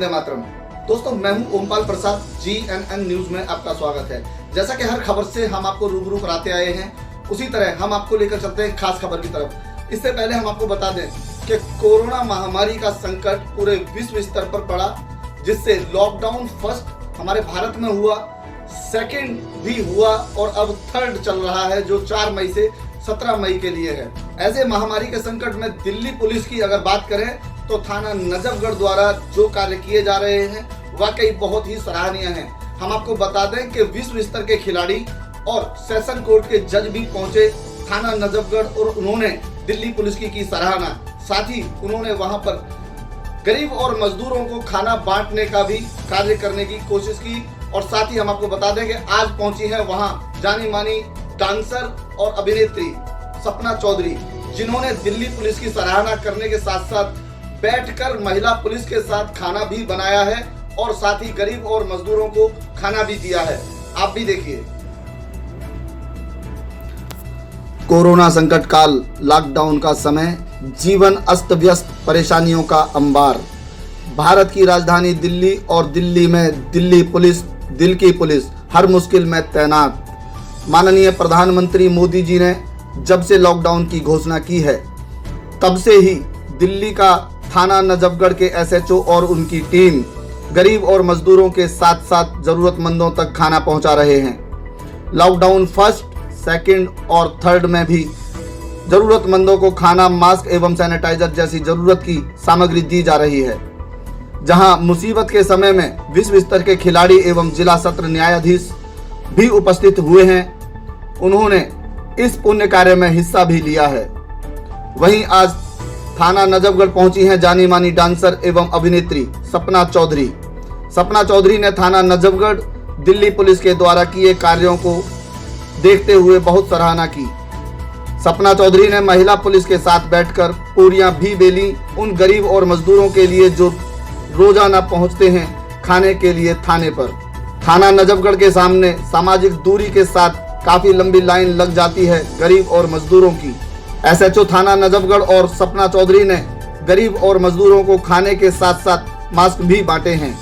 वंदे मातरम। दोस्तों, मैं हूं ओमपाल प्रसाद। GNN न्यूज में आपका स्वागत है। जैसा कि हर खबर से हम आपको रूबरू कराते आए हैं, उसी तरह हम आपको लेकर चलते हैं खास खबर की तरफ। इससे पहले हम आपको बता दें कि कोरोना महामारी का संकट पूरे विश्व स्तर पर पड़ा, जिससे लॉकडाउन फर्स्ट हमारे भारत में हुआ, सेकंड भी हुआ और अब थर्ड चल रहा है, जो 4 मई से 17 मई के लिए है। ऐसे महामारी के संकट में दिल्ली पुलिस की अगर बात करें तो थाना नजफगढ़ द्वारा जो कार्य किए जा रहे हैं वाकई बहुत ही सराहनीय हैं। हम आपको बता दें कि विश्व स्तर के खिलाड़ी और सेशन कोर्ट के जज भी पहुंचे थाना नजफगढ़ और उन्होंने दिल्ली पुलिस की सराहना। साथ ही उन्होंने वहां पर गरीब और मजदूरों को खाना बांटने का भी कार्य करने की कोशिश की। और साथ ही हम आपको बता दें कि आज पहुंची है वहां जानी मानी डांसर और अभिनेत्री सपना चौधरी, जिन्होंने दिल्ली पुलिस की सराहना करने के साथ साथ बैठकर महिला पुलिस के साथ खाना भी बनाया है और साथ ही गरीब और मजदूरों को खाना भी दिया है। आप भी देखिए। कोरोना संकट काल, लॉकडाउन का समय, जीवन अस्त व्यस्त, परेशानियों का अंबार। भारत की राजधानी दिल्ली और दिल्ली में दिल्ली पुलिस, दिल की पुलिस हर मुश्किल में तैनात। माननीय प्रधानमंत्री मोदी जी ने जब से लॉकडाउन की घोषणा की है, तब से ही दिल्ली का थाना नजफगढ़ के SHO और उनकी टीम गरीब और मजदूरों के साथ साथ जरूरतमंदों तक खाना पहुंचा रहे हैं। लॉकडाउन फर्स्ट, सेकंड और थर्ड में भी जरूरतमंदों को खाना, मास्क एवं सैनिटाइजर जैसी जरूरत की सामग्री दी जा रही है। जहां मुसीबत के समय में विश्व स्तर के खिलाड़ी एवं जिला सत्र न्यायाधीश भी उपस्थित हुए हैं, उन्होंने इस पुण्य कार्य में हिस्सा भी लिया है। वहीं आज थाना नजफगढ़ पहुंची हैं जानी मानी डांसर एवं अभिनेत्री सपना चौधरी। सपना चौधरी ने थाना नजफगढ़ दिल्ली पुलिस के द्वारा किए कार्यों को देखते हुए बहुत सराहना की। सपना चौधरी ने महिला पुलिस के साथ बैठकर पूरियां भी बेली उन गरीब और मजदूरों के लिए जो रोजाना पहुंचते हैं खाने के लिए थाने पर। थाना नजफगढ़ के सामने सामाजिक दूरी के साथ काफी लंबी लाइन लग जाती है गरीब और मजदूरों की। SHO थाना नजफगढ़ और सपना चौधरी ने गरीब और मजदूरों को खाने के साथ साथ मास्क भी बांटे हैं।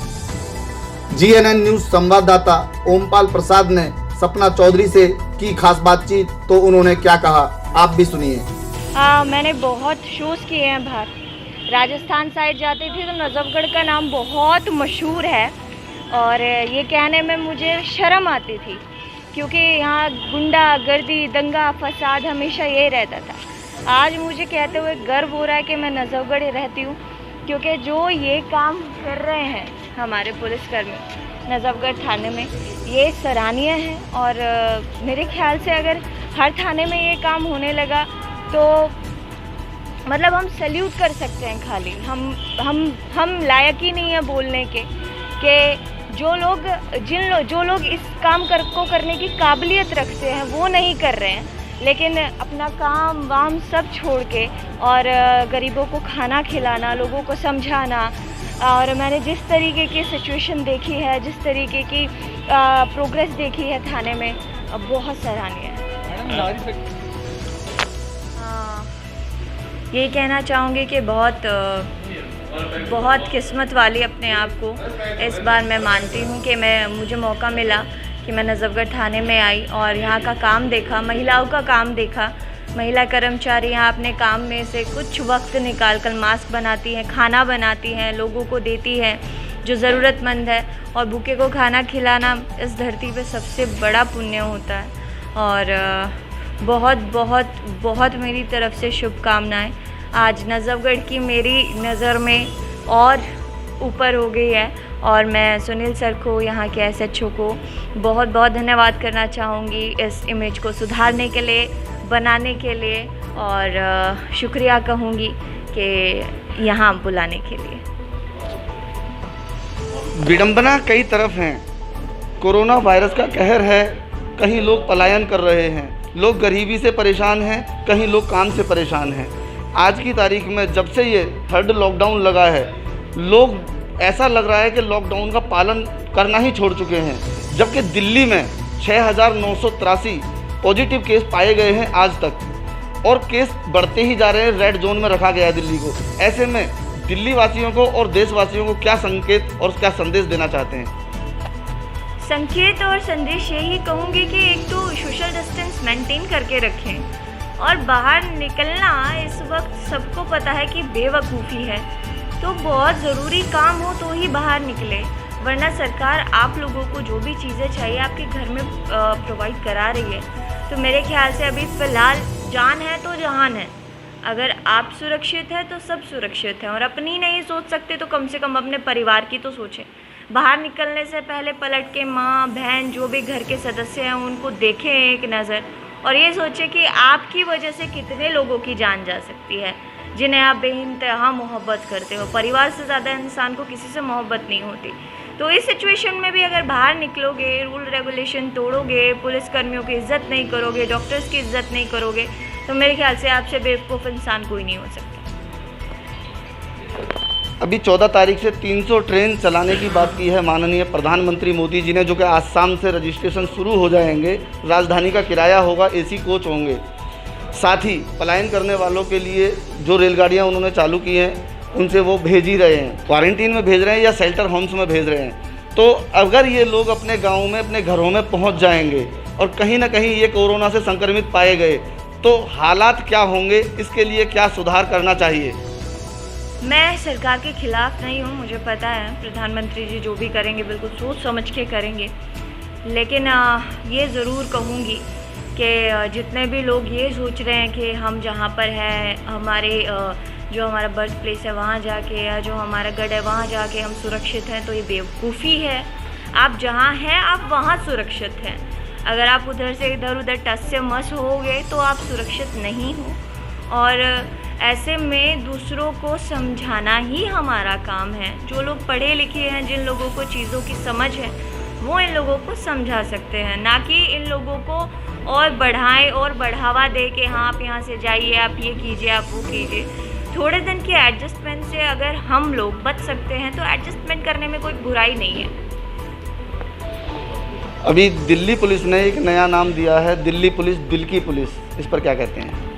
GNN न्यूज संवाददाता ओमपाल प्रसाद ने सपना चौधरी से की खास बातचीत, तो उन्होंने क्या कहा, आप भी सुनिए। मैंने बहुत शोज किए हैं बाहर। राजस्थान साइड जाती थी तो नजफगढ़ का नाम बहुत मशहूर है और ये कहने में मुझे शर्म आती थी, क्योंकि यहाँ गुंडा गर्दी, दंगा फसाद हमेशा यही रहता था। आज मुझे कहते हुए गर्व हो रहा है कि मैं नजफगढ़ रहती हूँ, क्योंकि जो ये काम कर रहे हैं हमारे पुलिसकर्मी नजफगढ़ थाने में, ये सराहनीय है। और मेरे ख्याल से अगर हर थाने में ये काम होने लगा तो मतलब हम सैल्यूट कर सकते हैं। खाली हम लायक ही नहीं है बोलने के कि जो लोग इस काम को करने की काबिलियत रखते हैं वो नहीं कर रहे हैं, लेकिन अपना काम वाम सब छोड़ के और गरीबों को खाना खिलाना, लोगों को समझाना। और मैंने जिस तरीके की सिचुएशन देखी है, जिस तरीके की प्रोग्रेस देखी है थाने में, बहुत सराहनीय है। यही कहना चाहूँगी कि बहुत किस्मत वाली अपने आप को इस बार मैं मानती हूँ कि मुझे मौका मिला कि मैं नजफगढ़ थाने में आई और यहाँ का काम देखा, महिलाओं का काम देखा। महिला कर्मचारी यहाँ अपने काम में से कुछ वक्त निकाल कर मास्क बनाती हैं, खाना बनाती हैं, लोगों को देती हैं जो ज़रूरतमंद है। और भूखे को खाना खिलाना इस धरती पे सबसे बड़ा पुण्य होता है। और बहुत बहुत बहुत मेरी तरफ से शुभकामनाएं। आज नजफगढ़ की मेरी नज़र में और ऊपर हो गई है और मैं सुनील सर को, यहाँ के SHO को बहुत बहुत धन्यवाद करना चाहूँगी इस इमेज को सुधारने के लिए, बनाने के लिए, और शुक्रिया कहूँगी कि यहाँ बुलाने के लिए। विडंबना कई तरफ हैं। कोरोना वायरस का कहर है, कहीं लोग पलायन कर रहे हैं, लोग गरीबी से परेशान हैं, कहीं लोग काम से परेशान हैं। आज की तारीख में जब से ये थर्ड लॉकडाउन लगा है, लोग ऐसा लग रहा है कि लॉकडाउन का पालन करना ही छोड़ चुके हैं। जबकि दिल्ली में 6,983 पॉजिटिव केस पाए गए हैं आज तक, और केस बढ़ते ही जा रहे हैं। रेड जोन में रखा गया है दिल्ली को। ऐसे में दिल्ली वासियों को और देशवासियों को क्या संकेत और क्या संदेश देना चाहते हैं? संकेत और संदेश यही कहूँगी कि एक तो सोशल डिस्टेंस मेंटेन करके रखें और बाहर निकलना इस वक्त सबको पता है कि बेवकूफ़ी है, तो बहुत ज़रूरी काम हो तो ही बाहर निकले, वरना सरकार आप लोगों को जो भी चीज़ें चाहिए आपके घर में प्रोवाइड करा रही है। तो मेरे ख्याल से अभी फ़िलहाल जान है तो जहान है। अगर आप सुरक्षित हैं तो सब सुरक्षित हैं, और अपनी नहीं सोच सकते तो कम से कम अपने परिवार की तो सोचें। बाहर निकलने से पहले पलट के माँ बहन जो भी घर के सदस्य हैं उनको देखें एक नज़र, और ये सोचें कि आपकी वजह से कितने लोगों की जान जा सकती है जिन्हें आप बेइंतहा मोहब्बत करते हो। परिवार से ज़्यादा इंसान को किसी से मोहब्बत नहीं होती। तो इस सिचुएशन में भी अगर बाहर निकलोगे, रूल रेगुलेशन तोड़ोगे, पुलिसकर्मियों की इज़्ज़त नहीं करोगे, डॉक्टर्स की इज़्ज़त नहीं करोगे, तो मेरे ख्याल से आपसे बेवकूफ़ इंसान कोई नहीं हो सकता। अभी 14 तारीख से 300 ट्रेन चलाने की बात की है माननीय प्रधानमंत्री मोदी जी ने, जो कि आज शाम से रजिस्ट्रेशन शुरू हो जाएंगे। राजधानी का किराया होगा, एसी कोच होंगे। साथ ही पलायन करने वालों के लिए जो रेलगाड़ियां उन्होंने चालू की हैं उनसे वो भेज ही रहे हैं, क्वारंटीन में भेज रहे हैं या शेल्टर होम्स में भेज रहे हैं। तो अगर ये लोग अपने गाँव में अपने घरों में पहुँच जाएंगे और कहीं ना कहीं ये कोरोना से संक्रमित पाए गए तो हालात क्या होंगे, इसके लिए क्या सुधार करना चाहिए? मैं सरकार के खिलाफ नहीं हूँ, मुझे पता है प्रधानमंत्री जी जो भी करेंगे बिल्कुल सोच समझ के करेंगे, लेकिन ये ज़रूर कहूँगी कि जितने भी लोग ये सोच रहे हैं कि हम जहाँ पर है हमारे जो हमारा बर्थ प्लेस है वहाँ जाके, या जो हमारा गढ़ है वहाँ जाके हम सुरक्षित हैं, तो ये बेवकूफ़ी है। आप जहाँ हैं आप वहाँ सुरक्षित हैं। अगर आप उधर से इधर उधर टस से मस होगे तो आप सुरक्षित नहीं हो, और ऐसे में दूसरों को समझाना ही हमारा काम है। जो लोग पढ़े लिखे हैं, जिन लोगों को चीज़ों की समझ है, वो इन लोगों को समझा सकते हैं, ना कि इन लोगों को और बढ़ाएं और बढ़ावा दे के हाँ आप यहाँ से जाइए, आप ये कीजिए, आप वो कीजिए। थोड़े दिन के एडजस्टमेंट से अगर हम लोग बच सकते हैं तो एडजस्टमेंट करने में कोई बुराई नहीं है। अभी दिल्ली पुलिस ने एक नया नाम दिया है, दिल्ली पुलिस दिल की पुलिस, इस पर क्या कहते हैं?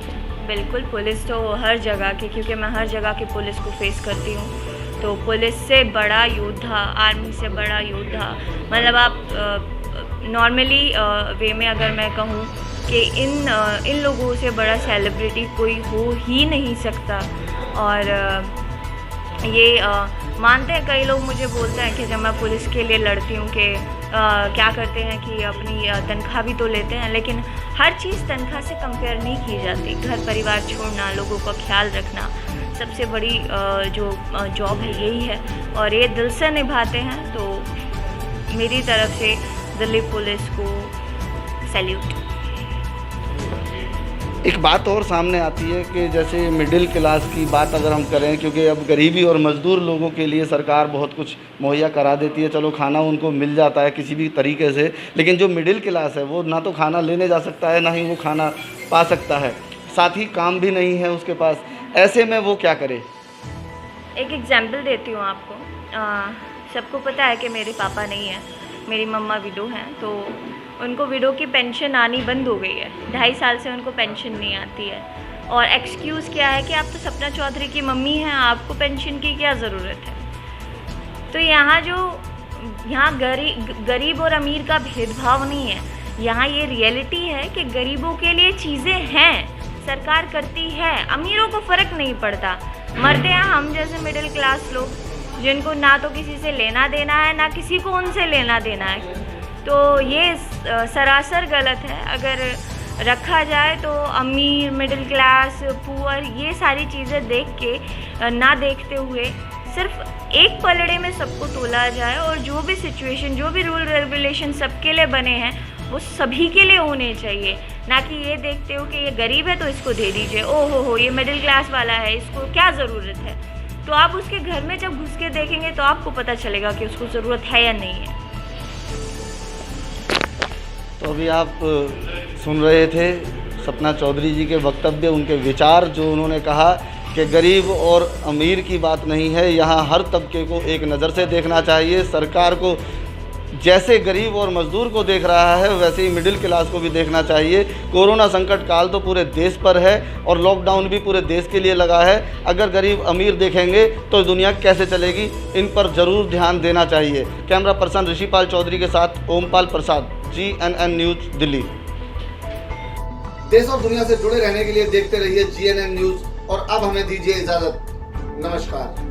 बिल्कुल, पुलिस तो हर जगह की, क्योंकि मैं हर जगह की पुलिस को फेस करती हूँ, तो पुलिस से बड़ा योद्धा, आर्मी से बड़ा योद्धा, मतलब आप नॉर्मली वे में अगर मैं कहूँ कि इन लोगों से बड़ा सेलिब्रिटी कोई हो ही नहीं सकता। और ये मानते हैं कई लोग, मुझे बोलते हैं कि जब मैं पुलिस के लिए लड़ती हूँ कि क्या करते हैं कि अपनी तनख्वाह भी तो लेते हैं, लेकिन हर चीज़ तनख्वाह से कंपेयर नहीं की जाती। घर परिवार छोड़ना, लोगों का ख्याल रखना सबसे बड़ी जो जॉब है यही है, और ये दिल से निभाते हैं। तो मेरी तरफ से दिल्ली पुलिस को सैल्यूट। एक बात और सामने आती है कि जैसे मिडिल क्लास की बात अगर हम करें, क्योंकि अब गरीबी और मज़दूर लोगों के लिए सरकार बहुत कुछ मुहैया करा देती है, चलो खाना उनको मिल जाता है किसी भी तरीके से, लेकिन जो मिडिल क्लास है वो ना तो खाना लेने जा सकता है, ना ही वो खाना पा सकता है, साथ ही काम भी नहीं है उसके पास। ऐसे में वो क्या करे? एक एग्जाम्पल देती हूँ आपको। सबको पता है कि मेरे पापा नहीं हैं, मेरी मम्मा विडो हैं, तो उनको विडो की पेंशन आनी बंद हो गई है। 2.5 साल से उनको पेंशन नहीं आती है, और एक्सक्यूज़ क्या है कि आप तो सपना चौधरी की मम्मी हैं, आपको पेंशन की क्या ज़रूरत है। तो यहाँ गरीब और अमीर का भेदभाव नहीं है, यहाँ ये रियलिटी है कि गरीबों के लिए चीज़ें हैं, सरकार करती है, अमीरों को फ़र्क नहीं पड़ता। मरते हैं हम जैसे मिडिल क्लास लोग, जिनको ना तो किसी से लेना देना है, ना किसी को उनसे लेना देना है। तो ये सरासर गलत है। अगर रखा जाए तो अमीर, मिडिल क्लास, पुअर, ये सारी चीज़ें देख के ना देखते हुए सिर्फ एक पलड़े में सबको तोला जाए, और जो भी सिचुएशन, जो भी रूल रेगुलेशन सबके लिए बने हैं वो सभी के लिए होने चाहिए, ना कि ये देखते हो कि ये गरीब है तो इसको दे दीजिए, ओ हो ये मिडिल क्लास वाला है, इसको क्या ज़रूरत है। तो आप उसके घर में जब घुस के देखेंगे तो आपको पता चलेगा कि उसको ज़रूरत है या नहीं है। तो अभी आप सुन रहे थे सपना चौधरी जी के वक्तव्य, उनके विचार, जो उन्होंने कहा कि गरीब और अमीर की बात नहीं है, यहाँ हर तबके को एक नज़र से देखना चाहिए। सरकार को जैसे गरीब और मजदूर को देख रहा है वैसे ही मिडिल क्लास को भी देखना चाहिए। कोरोना संकट काल तो पूरे देश पर है और लॉकडाउन भी पूरे देश के लिए लगा है। अगर गरीब अमीर देखेंगे तो दुनिया कैसे चलेगी, इन पर ज़रूर ध्यान देना चाहिए। कैमरा पर्सन ऋषिपाल चौधरी के साथ ओमपाल प्रसाद, GNN न्यूज़, दिल्ली। देश और दुनिया से जुड़े रहने के लिए देखते रहिए GNN न्यूज़ और अब हमें दीजिए इजाज़त। नमस्कार।